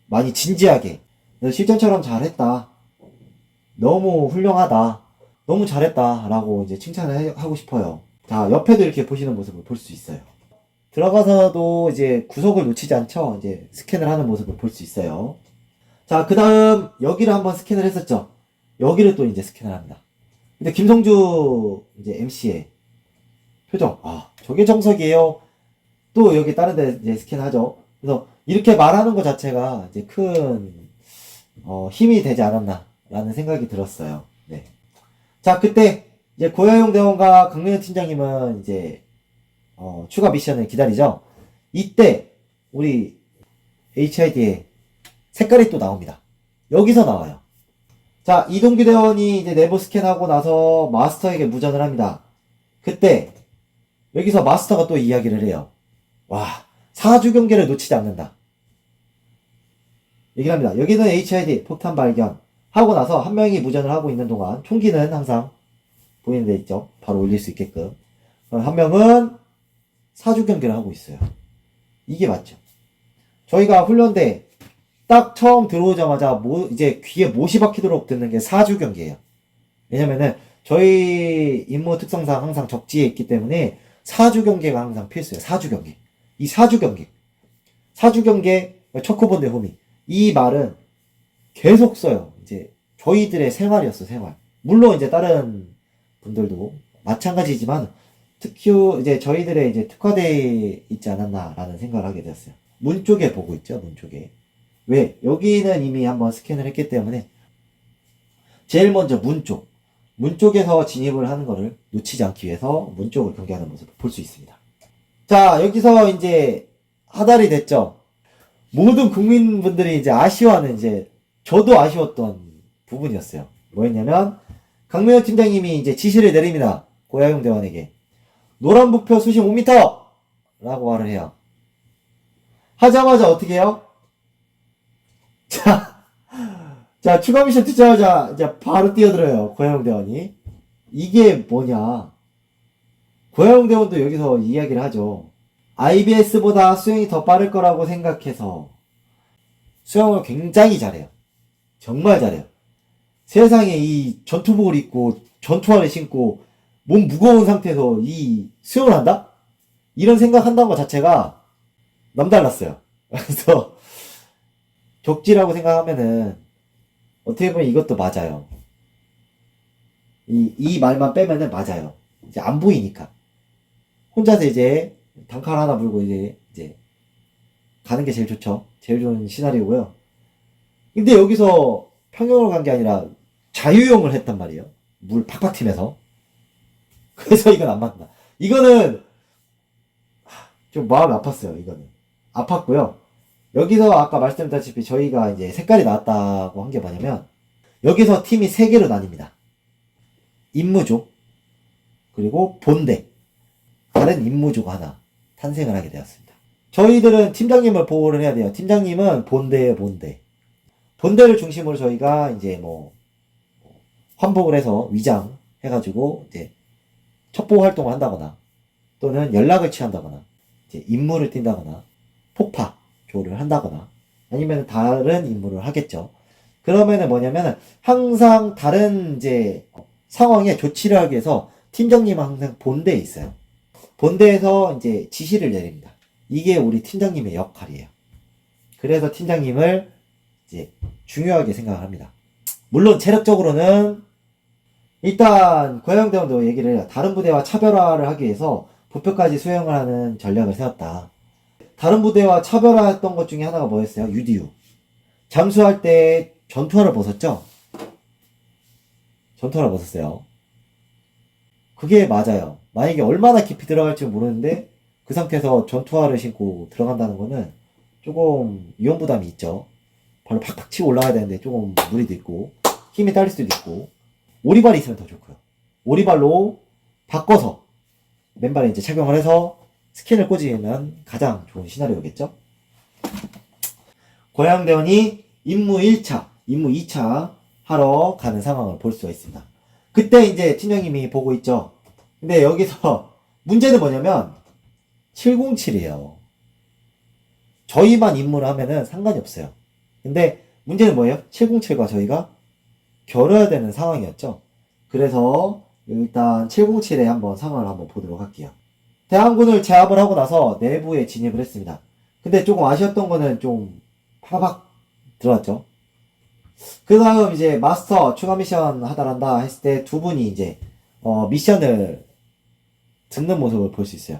많이 진지하게, 실전처럼 잘했다. 너무 훌륭하다. 너무 잘했다. 라고 이제 칭찬을 하고 싶어요. 자, 옆에도 이렇게 보시는 모습을 볼 수 있어요. 들어가서도 이제 구석을 놓치지 않죠? 이제 스캔을 하는 모습을 볼 수 있어요. 자, 그 다음, 여기를 한번 스캔을 했었죠? 여기를 또 이제 스캔을 합니다. 근데 김성주 이제 MC의 표정, 저게 정석이에요. 또 여기 다른 데 이제 스캔하죠? 그래서 이렇게 말하는 것 자체가 이제 큰, 힘이 되지 않았나, 라는 생각이 들었어요. 네. 자, 그때, 이제 고야용 대원과 강민현 팀장님은 이제, 추가 미션을 기다리죠. 이때 우리 HID의 색깔이 또 나옵니다. 여기서 나와요. 자, 이동규 대원이 이제 내부 스캔하고 나서 마스터에게 무전을 합니다. 그때 여기서 마스터가 또 이야기를 해요. 와, 사주 경계를 놓치지 않는다. 얘기를 합니다. 여기는 HID 폭탄 발견 하고 나서 한 명이 무전을 하고 있는 동안 총기는 항상 보이는 데 있죠. 바로 올릴 수 있게끔. 한 명은 사주 경계를 하고 있어요. 이게 맞죠. 저희가 훈련대 딱 처음 들어오자마자 이제 귀에 못이 박히도록 듣는 게 사주 경계예요. 왜냐면은 저희 임무 특성상 항상 적지에 있기 때문에 사주 경계가 항상 필수예요. 사주 경계. 이 사주 경계. 사주 경계 초코본데 호미. 이 말은 계속 써요. 이제 저희들의 생활이었어, 생활. 물론 이제 다른 분들도 마찬가지지만 특히 이제 저희들의 이제 특화되어 있지 않았나라는 생각을 하게 되었어요. 문 쪽에 보고 있죠, 문 쪽에. 왜? 여기는 이미 한번 스캔을 했기 때문에 제일 먼저 문 쪽에서 진입을 하는 거를 놓치지 않기 위해서 문 쪽을 경계하는 모습을 볼 수 있습니다. 자, 여기서 이제 하달이 됐죠. 모든 국민분들이 이제 아쉬워하는, 이제 저도 아쉬웠던 부분이었어요. 뭐였냐면 강명현 팀장님이 이제 지시를 내립니다. 고야용 대원에게. 노란 부표 수심 5m! 라고 말을 해요. 하자마자 어떻게 해요? 자, 추가 미션 듣자마자 이제 바로 뛰어들어요. 고야용 대원이. 이게 뭐냐. 고야용 대원도 여기서 이야기를 하죠. IBS보다 수영이 더 빠를 거라고 생각해서 수영을 굉장히 잘해요. 정말 잘해요. 세상에 이 전투복을 입고 전투화를 신고 몸 무거운 상태에서 이 수영을 한다? 이런 생각한다는 것 자체가 남달랐어요. 그래서 격지라고 생각하면은 어떻게 보면 이것도 맞아요. 이 말만 빼면은 맞아요. 이제 안 보이니까. 혼자서 이제 단칼 하나 불고 이제 가는 게 제일 좋죠. 제일 좋은 시나리오고요. 근데 여기서 평영으로 간 게 아니라 자유형을 했단 말이에요. 물 팍팍 튀면서. 그래서 이건 안 맞다. 이거는 좀 마음이 아팠어요. 이거는 아팠고요. 여기서 아까 말씀드렸다시피 저희가 이제 색깔이 나왔다고 한 게 뭐냐면 여기서 팀이 3개로 나뉩니다. 임무조 그리고 본대. 다른 임무조가 하나 탄생을 하게 되었습니다. 저희들은 팀장님을 보호를 해야 돼요. 팀장님은 본대예요, 본대. 본대를 중심으로 저희가 이제 뭐 환복을 해서 위장 해가지고 이제 첩보 활동을 한다거나 또는 연락을 취한다거나 이제 임무를 띈다거나 폭파 조를 한다거나 아니면 다른 임무를 하겠죠. 그러면은 뭐냐면은 항상 다른 이제 상황에 조치를 하기 위해서 팀장님은 항상 본대에 있어요. 본대에서 이제 지시를 내립니다. 이게 우리 팀장님의 역할이에요. 그래서 팀장님을 이제 중요하게 생각을 합니다. 물론 체력적으로는 일단 고양대원도 얘기를 해요. 다른 부대와 차별화를 하기 위해서 부표까지 수행을 하는 전략을 세웠다. 다른 부대와 차별화했던 것 중에 하나가 뭐였어요? UDU. 잠수할 때 전투화를 벗었죠? 전투화를 벗었어요. 그게 맞아요. 만약에 얼마나 깊이 들어갈지 모르는데 그 상태에서 전투화를 신고 들어간다는 거는 조금 위험 부담이 있죠. 발로 팍팍 치고 올라가야 되는데 조금 무리도 있고 힘이 딸릴 수도 있고 오리발이 있으면 더 좋고요. 오리발로 바꿔서 맨발에 이제 착용을 해서 스킨을 꽂으면 가장 좋은 시나리오겠죠. 고양대원이 임무 1차, 임무 2차 하러 가는 상황을 볼 수가 있습니다. 그때 이제 팀장님이 보고 있죠. 근데 여기서 문제는 뭐냐면 707이에요. 저희만 임무를 하면은 상관이 없어요. 근데 문제는 뭐예요? 707과 저희가 겨뤄야 되는 상황이었죠. 그래서 일단 707의 한번 상황을 한번 보도록 할게요. 대항군을 제압을 하고 나서 내부에 진입을 했습니다. 근데 조금 아쉬웠던 거는 좀 파박 들어왔죠. 그 다음 이제 마스터 추가 미션 하달한다 했을 때 두 분이 이제 미션을 듣는 모습을 볼 수 있어요.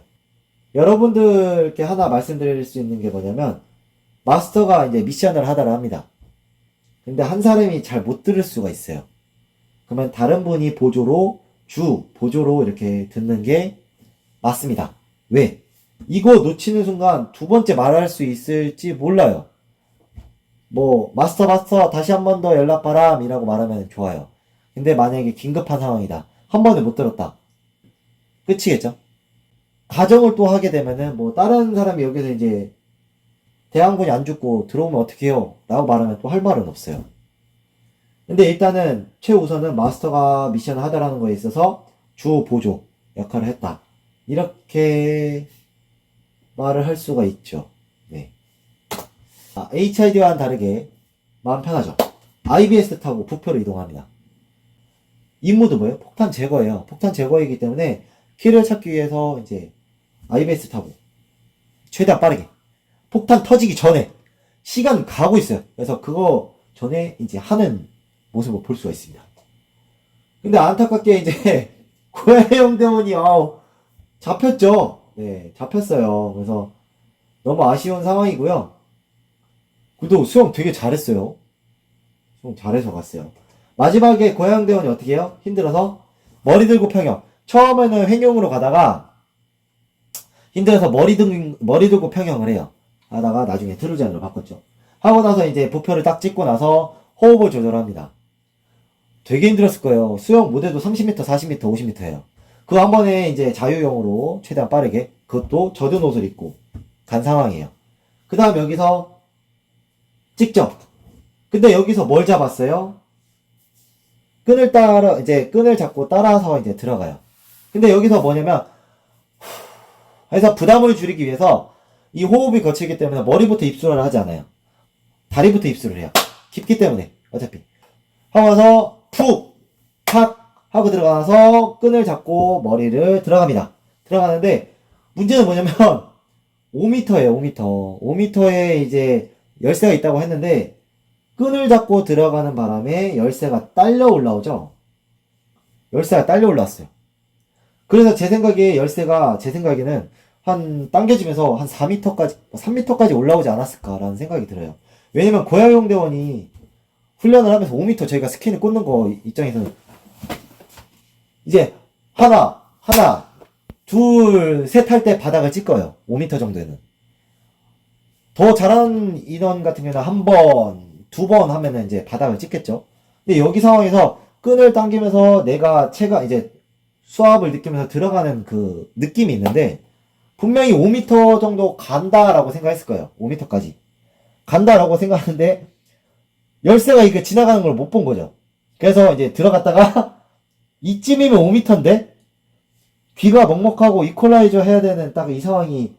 여러분들께 하나 말씀드릴 수 있는 게 뭐냐면 마스터가 이제 미션을 하달을 합니다. 근데 한 사람이 잘 못 들을 수가 있어요. 그러면 다른 분이 보조로 이렇게 듣는 게 맞습니다. 왜? 이거 놓치는 순간 두 번째 말할 수 있을지 몰라요. 뭐 마스터 다시 한 번 더 연락 바람 이라고 말하면 좋아요. 근데 만약에 긴급한 상황이다. 한 번에 못 들었다. 끝이겠죠? 가정을 또 하게 되면은 뭐 다른 사람이 여기서 이제 대항군이 안 죽고 들어오면 어떡해요? 라고 말하면 또 할 말은 없어요. 근데 일단은 최우선은 마스터가 미션을 하다라는 거에 있어서 주 보조 역할을 했다. 이렇게 말을 할 수가 있죠. 네. HID와는 다르게 마음 편하죠. IBS 타고 부표로 이동합니다. 임무도 뭐예요? 폭탄 제거예요. 폭탄 제거이기 때문에 키를 찾기 위해서 이제 IBS 타고 최대한 빠르게 폭탄 터지기 전에 시간 가고 있어요. 그래서 그거 전에 이제 하는 모습을 볼 수가 있습니다. 근데 안타깝게 이제 고해영 대원이 잡혔죠. 네, 잡혔어요. 그래서 너무 아쉬운 상황이고요. 그래도 수영 되게 잘했어요. 수영 잘해서 갔어요. 마지막에 고해영 대원이 어떻게 해요? 힘들어서 머리 들고 평영. 처음에는 횡령으로 가다가 힘들어서 머리 들고 평영을 해요. 하다가 나중에 트루젠으로 바꿨죠. 하고 나서 이제 부표를 딱 찍고 나서 호흡을 조절합니다. 되게 힘들었을 거예요. 수영 무대도 30m, 40m, 50m예요. 그 한 번에 이제 자유형으로 최대한 빠르게 그것도 젖은 옷을 입고 간 상황이에요. 그 다음 여기서 찍죠. 근데 여기서 뭘 잡았어요? 끈을 잡고 따라서 이제 들어가요. 근데 여기서 뭐냐면 그래서 부담을 줄이기 위해서 이 호흡이 거치기 때문에 머리부터 입술을 하지 않아요. 다리부터 입술을 해요. 깊기 때문에 어차피 하고 나서 팍 하고 들어가서 끈을 잡고 머리를 들어갑니다. 들어가는데 문제는 뭐냐면 5m예요. 5m. 5m에 이제 열쇠가 있다고 했는데 끈을 잡고 들어가는 바람에 열쇠가 딸려 올라오죠. 열쇠가 딸려 올라왔어요. 그래서 제 생각에는 한 당겨지면서 한 4m까지 3m까지 올라오지 않았을까라는 생각이 들어요. 왜냐면 고야용 대원이 훈련을 하면서 5m 저희가 스캔을 꽂는 거 입장에서는 이제 하나, 둘, 셋 할 때 바닥을 찍어요. 5m 정도에는. 더 잘하는 인원 같은 경우는 한 번, 두 번 하면은 이제 바닥을 찍겠죠. 근데 여기 상황에서 끈을 당기면서 내가 이제 수압을 느끼면서 들어가는 그 느낌이 있는데, 분명히 5m 정도 간다라고 생각했을 거예요. 5m까지. 간다라고 생각하는데, 열쇠가 이렇게 지나가는 걸 못 본 거죠. 그래서 이제 들어갔다가, 이쯤이면 5m인데, 귀가 먹먹하고 이퀄라이저 해야 되는 딱 이 상황이,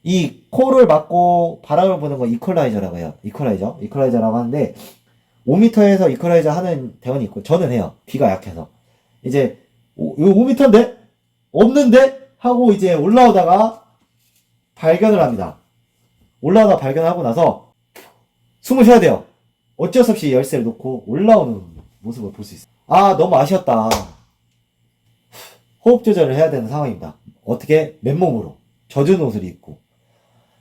이 코를 막고 바람을 부는 거 이퀄라이저라고 해요. 이퀄라이저라고 하는데, 5m에서 이퀄라이저 하는 대원이 있고, 저는 해요. 귀가 약해서. 이제, 이거 5m인데? 없는데? 하고 이제 올라오다가 발견을 합니다. 올라오다 발견하고 나서 숨을 쉬어야 돼요. 어쩔 수 없이 열쇠를 놓고 올라오는 모습을 볼 수 있어요. 아, 너무 아쉬웠다. 호흡 조절을 해야 되는 상황입니다. 어떻게? 맨몸으로. 젖은 옷을 입고.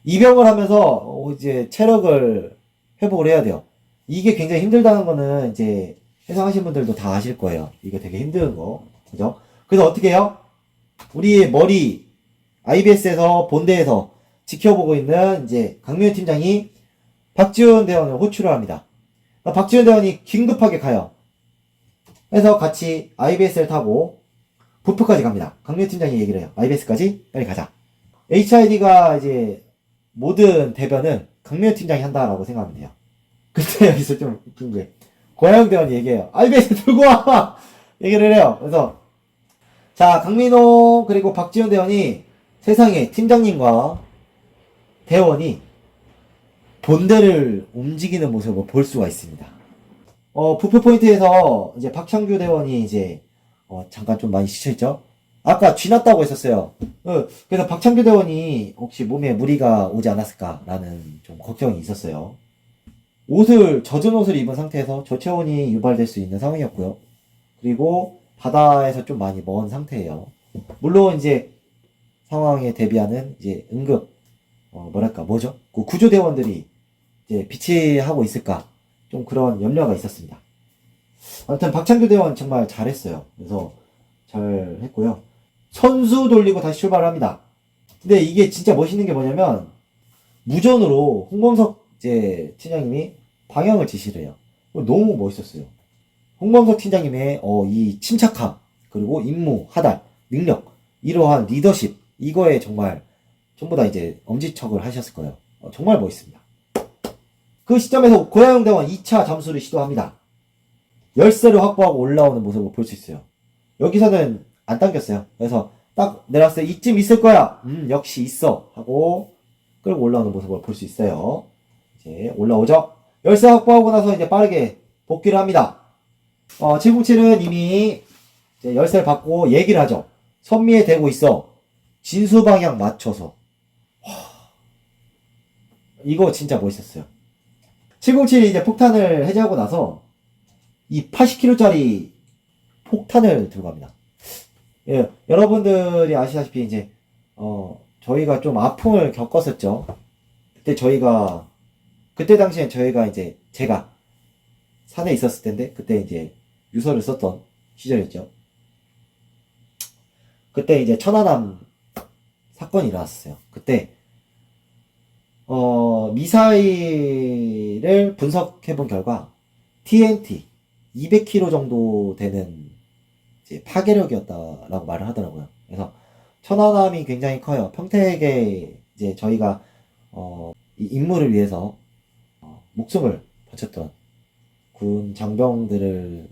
이병을 하면서 이제 체력을 회복을 해야 돼요. 이게 굉장히 힘들다는 거는 이제 해상하신 분들도 다 아실 거예요. 이게 되게 힘든 거. 그죠? 그래서 어떻게 해요? 우리의 머리, IBS에서 본대에서 지켜보고 있는 이제 강민호 팀장이 박지훈 대원을 호출을 합니다. 박지훈 대원이 긴급하게 가요. 그래서 같이 IBS를 타고 부표까지 갑니다. 강민호 팀장이 얘기를 해요. IBS까지 빨리 가자. HID가 이제 모든 대변은 강민호 팀장이 한다라고 생각하면 돼요. 그때 여기서 좀 웃긴 게 고영 대원이 얘기해요. IBS 들고 와! 얘기를 해요. 그래서 자, 강민호 그리고 박지훈 대원이 세상에 팀장님과 대원이 본대를 움직이는 모습을 볼 수가 있습니다. 부표 포인트에서 이제 박창규 대원이 이제 잠깐 좀 많이 지쳐있죠? 아까 쥐났다고 했었어요. 그래서 박창규 대원이 혹시 몸에 무리가 오지 않았을까라는 좀 걱정이 있었어요. 젖은 옷을 입은 상태에서 저체온이 유발될 수 있는 상황이었고요. 그리고 바다에서 좀 많이 먼 상태예요. 물론 이제 상황에 대비하는 이제 응급 그 구조대원들이 이제 비치하고 있을까 좀 그런 염려가 있었습니다. 아무튼 박창규 대원 정말 잘했어요. 그래서 잘 했고요. 선수 돌리고 다시 출발합니다. 근데 이게 진짜 멋있는 게 뭐냐면 무전으로 홍범석 이제 팀장님이 방향을 지시를 해요. 너무 멋있었어요. 홍범석 팀장님의 이 침착함 그리고 임무, 하달, 능력 이러한 리더십 이거에 정말 전부 다 이제 엄지척을 하셨을 거예요. 정말 멋있습니다. 그 시점에서 고야용 대원 2차 잠수를 시도합니다. 열쇠를 확보하고 올라오는 모습을 볼 수 있어요. 여기서는 안 당겼어요. 그래서 딱 내려왔을 때 이쯤 있을 거야. 역시 있어. 하고 끌고 올라오는 모습을 볼 수 있어요. 이제 올라오죠. 열쇠 확보하고 나서 이제 빠르게 복귀를 합니다. 707은 이미 이제 열쇠를 받고 얘기를 하죠. 선미에 대고 있어. 진수 방향 맞춰서. 이거 진짜 멋있었어요. 707이 이제 폭탄을 해제하고 나서 이 80kg짜리 폭탄을 들고 갑니다. 예, 여러분들이 아시다시피 이제 저희가 좀 아픔을 겪었었죠. 그때 당시엔 저희가 이제 제가 산에 있었을 텐데 그때 이제 유서를 썼던 시절이었죠. 그때 이제 천안함 사건이 일어났어요. 그때 미사일을 분석해본 결과 TNT 200km 정도 되는 이제 파괴력이었다라고 말을 하더라고요. 그래서 천안함이 굉장히 커요. 평택에 이제 저희가 이 임무를 위해서 목숨을 바쳤던 군 장병들을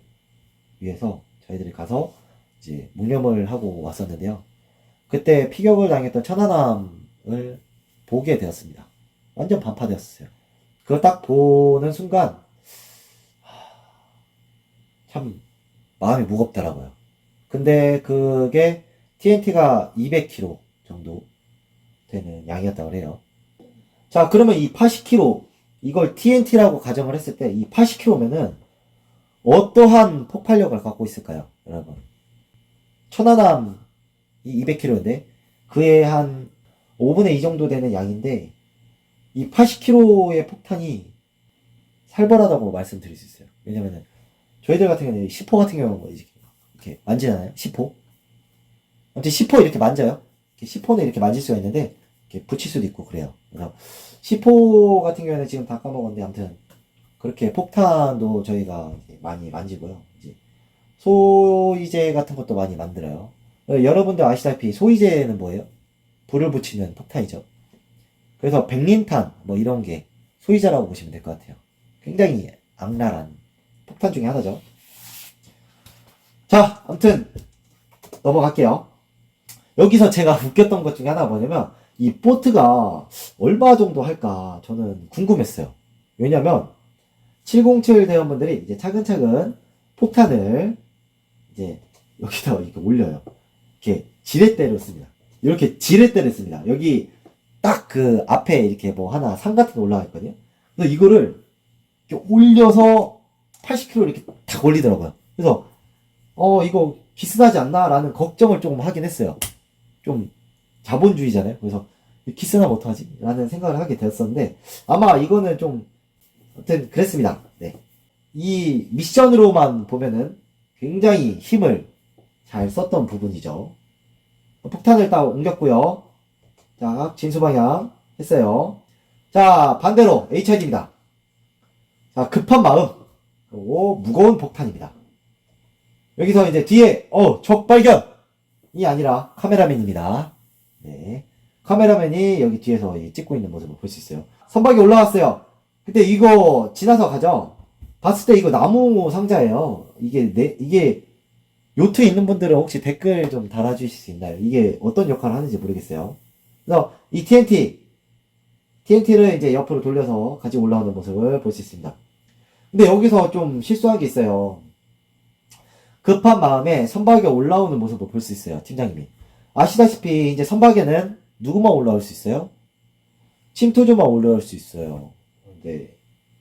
위해서 저희들이 가서 이제 묵념을 하고 왔었는데요. 그때 피격을 당했던 천안함을 보게 되었습니다. 완전 반파되었어요. 그걸 딱 보는 순간 참 마음이 무겁더라고요. 근데 그게 TNT가 200kg 정도 되는 양이었다고 해요. 자, 그러면 이 80kg 이걸 TNT라고 가정을 했을 때 이 80kg면은 어떠한 폭발력을 갖고 있을까요, 여러분? 천안함이 200kg인데 그의 한 5분의 2 정도 되는 양인데 이 80kg의 폭탄이 살벌하다고 말씀드릴 수 있어요. 왜냐면은 저희들 같은 경우는 10호 같은 경우는 이렇게 만지잖아요. 10호. 아무튼 10호 이렇게 만져요. 10호는 이렇게 만질 수가 있는데 이렇게 붙일 수도 있고 그래요. 그래서 10호 같은 경우에는 지금 다 까먹었는데 아무튼 그렇게 폭탄도 저희가 많이 만지고요. 이제 소이제 같은 것도 많이 만들어요. 여러분들 아시다시피 소이제는 뭐예요? 불을 붙이는 폭탄이죠. 그래서 백린탄 뭐 이런 게 소이제라고 보시면 될 것 같아요. 굉장히 악랄한 폭탄 중에 하나죠. 자, 아무튼 넘어갈게요. 여기서 제가 웃겼던 것 중에 하나가 뭐냐면 이 보트가 얼마 정도 할까 저는 궁금했어요. 왜냐면 707 대원분들이 이제 차근차근 폭탄을 이제 여기다가 이렇게 올려요. 이렇게 지렛대로 씁니다. 이렇게 지렛대를 씁니다. 여기 딱 그 앞에 이렇게 뭐 하나 상 같은 거 올라가 있거든요. 그래서 이거를 이렇게 올려서 80kg 이렇게 탁 올리더라고요. 그래서 이거 기스나지 않나? 라는 걱정을 조금 하긴 했어요. 좀 자본주의잖아요. 그래서 기스나면 어떡하지? 라는 생각을 하게 되었었는데 아마 이거는 좀 아무튼 그랬습니다. 네. 이 미션으로만 보면은 굉장히 힘을 잘 썼던 부분이죠. 폭탄을 딱 옮겼고요. 자, 진수 방향 했어요. 자, 반대로 HID입니다. 자, 급한 마음. 그리고 무거운 폭탄입니다. 여기서 이제 뒤에 적 발견이 아니라 카메라맨입니다. 네. 카메라맨이 여기 뒤에서 찍고 있는 모습을 볼 수 있어요. 선박이 올라왔어요. 근데 이거 지나서 가죠. 봤을 때 이거 나무 상자예요. 이게 요트에 있는 분들은 혹시 댓글 좀 달아주실 수 있나요? 이게 어떤 역할을 하는지 모르겠어요. 그래서 이 TNT를 이제 옆으로 돌려서 같이 올라오는 모습을 볼 수 있습니다. 근데 여기서 좀 실수한 게 있어요. 급한 마음에 선박에 올라오는 모습을 볼 수 있어요. 팀장님이. 아시다시피 이제 선박에는 누구만 올라올 수 있어요? 침투조만 올라올 수 있어요. 근데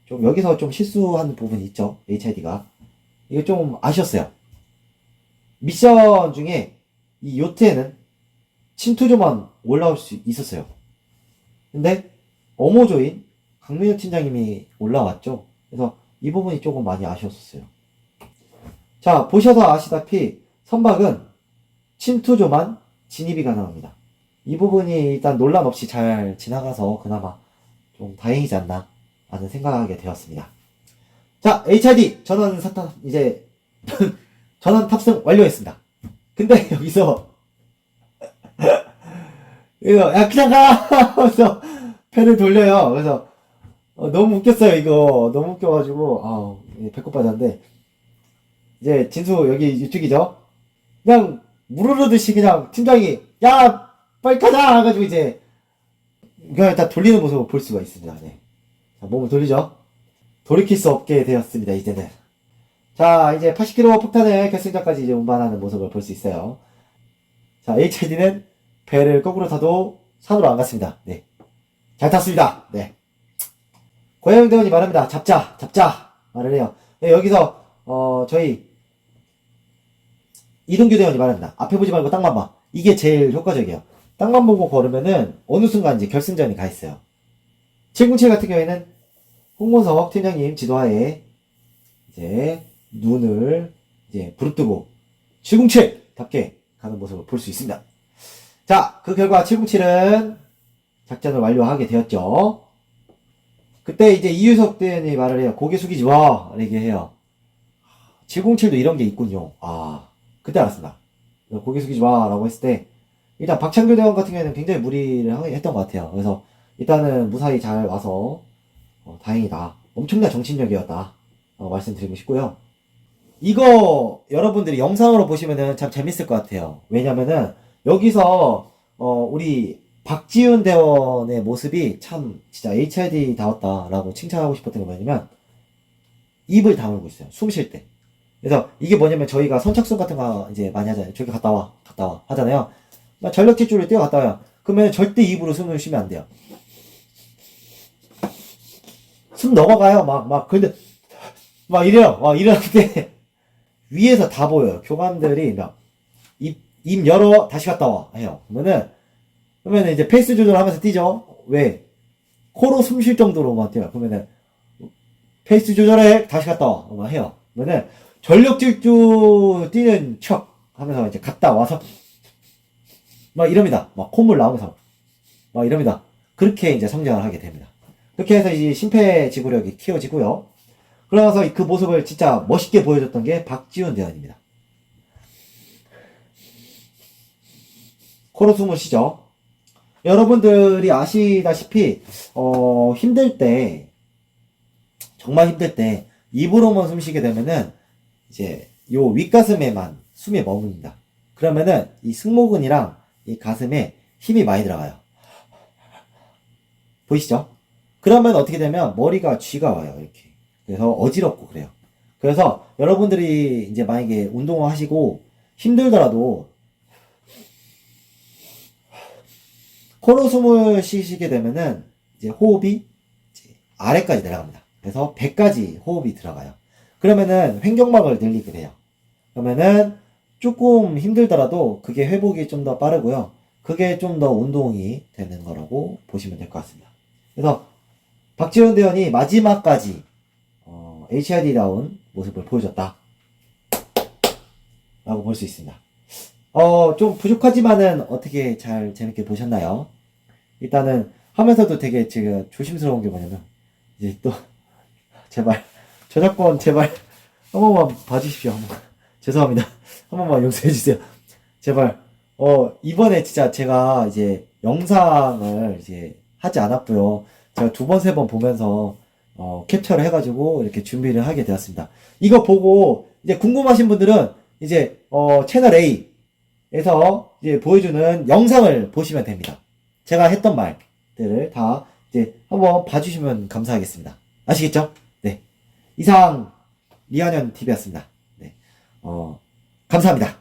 좀 여기서 좀 실수한 부분이 있죠. HID가. 이거 좀 아쉬웠어요. 미션 중에 이 요트에는 침투조만 올라올 수 있었어요. 근데 어모조인 강민우 팀장님이 올라왔죠. 그래서 이 부분이 조금 많이 아쉬웠었어요. 자, 보셔서 아시다시피 선박은 침투조만 진입이 가능합니다. 이 부분이 일단 논란 없이 잘 지나가서 그나마 좀 다행이지 않나 라는 생각하게 되었습니다. 자, HID 전원 이제 전원 탑승 완료했습니다. 근데 여기서 야 그냥 가! 그래서 패를 돌려요. 그래서 너무 웃겼어요. 이거 너무 웃겨가지고 배꼽 빠졌는데 이제 진수 여기 이쪽이죠. 그냥 무르르듯이 그냥 팀장이 야 빨리 가자 해가지고 이제 그냥 일단 돌리는 모습을 볼 수가 있습니다. 네. 자, 몸을 돌리죠. 돌이킬 수 없게 되었습니다. 이제는. 자, 이제 80kg 폭탄을 결승전까지 이제 운반하는 모습을 볼 수 있어요. 자, HID는 배를 거꾸로 타도 산으로 안 갔습니다. 네. 잘 탔습니다. 네. 고영 대원이 말합니다. 잡자 말을 해요. 네, 여기서 저희 이동규 대원이 말합니다. 앞에 보지 말고 땅만 봐. 이게 제일 효과적이에요. 땅만 보고 걸으면은 어느 순간 이제 결승전이 가 있어요. 707 같은 경우에는 홍문석 팀장님 지도하에 이제 눈을 이제 부릅뜨고 707답게 가는 모습을 볼 수 있습니다. 자, 그 결과 707은 작전을 완료하게 되었죠. 그때 이제 이유석 대원이 말을 해요. 고개 숙이지 마. 이렇게 해요. 707도 이런 게 있군요. 그때 알았습니다. 고개 숙이지 마. 라고 했을 때, 일단 박창규 대원 같은 경우에는 굉장히 무리를 했던 것 같아요. 그래서 일단은 무사히 잘 와서, 다행이다. 엄청난 정신력이었다. 말씀드리고 싶고요. 이거 여러분들이 영상으로 보시면은 참 재밌을 것 같아요. 왜냐면은 여기서 우리 박지훈 대원의 모습이 참 진짜 HID다웠다라고 칭찬하고 싶었던 게 뭐냐면 입을 다물고 있어요. 숨 쉴 때. 그래서 이게 뭐냐면 저희가 선착순 같은 거 이제 많이 하잖아요. 저기 갔다 와 하잖아요. 전력 질주를 뛰어갔다 와요. 그러면 절대 입으로 숨을 쉬면 안 돼요. 숨 넘어가요. 근데 이래요. 이러는데 위에서 다 보여요. 교관들이 입 열어 다시 갔다 와 해요. 그러면은 이제 페이스 조절하면서 뛰죠. 왜? 코로 숨 쉴 정도로만 뛰어요. 그러면은 페이스 조절해 다시 갔다 와 해요. 그러면은 전력 질주 뛰는 척 하면서 이제 갔다 와서 이럽니다. 콧물 나오면서 이럽니다. 그렇게 이제 성장을 하게 됩니다. 그렇게 해서 이제 심폐지구력이 키워지고요. 그러면서 그 모습을 진짜 멋있게 보여줬던 게 박지훈 대원입니다. 코로 숨을 쉬죠. 여러분들이 아시다시피, 힘들 때, 정말 힘들 때, 입으로만 숨 쉬게 되면은, 이제, 요 윗가슴에만 숨이 머뭅니다. 그러면은, 이 승모근이랑 이 가슴에 힘이 많이 들어가요. 보이시죠? 그러면 어떻게 되면 머리가 쥐가 와요, 이렇게. 그래서 어지럽고 그래요. 그래서 여러분들이 이제 만약에 운동을 하시고 힘들더라도 코로 숨을 쉬시게 되면은 이제 호흡이 이제 아래까지 내려갑니다. 그래서 배까지 호흡이 들어가요. 그러면은 횡격막을 늘리게 돼요. 그러면은 조금 힘들더라도 그게 회복이 좀 더 빠르고요. 그게 좀 더 운동이 되는 거라고 보시면 될 것 같습니다. 그래서 박지현 대원이 마지막까지 HID다운 모습을 보여줬다 라고 볼 수 있습니다. 좀 부족하지만은 어떻게 잘 재밌게 보셨나요? 일단은 하면서도 되게 제가 조심스러운 게 뭐냐면 이제 또 제발 저작권 제발 한 번만 봐주십시오. 한번. 죄송합니다. 한 번만 용서해 주세요. 제발 이번에 진짜 제가 이제 영상을 이제 하지 않았고요. 제가 두 번, 세 번 보면서 캡처를 해가지고 이렇게 준비를 하게 되었습니다. 이거 보고 이제 궁금하신 분들은 이제 채널 A에서 이제 보여주는 영상을 보시면 됩니다. 제가 했던 말들을 다 이제 한번 봐주시면 감사하겠습니다. 아시겠죠? 네. 이상 리안현 TV였습니다. 네. 감사합니다.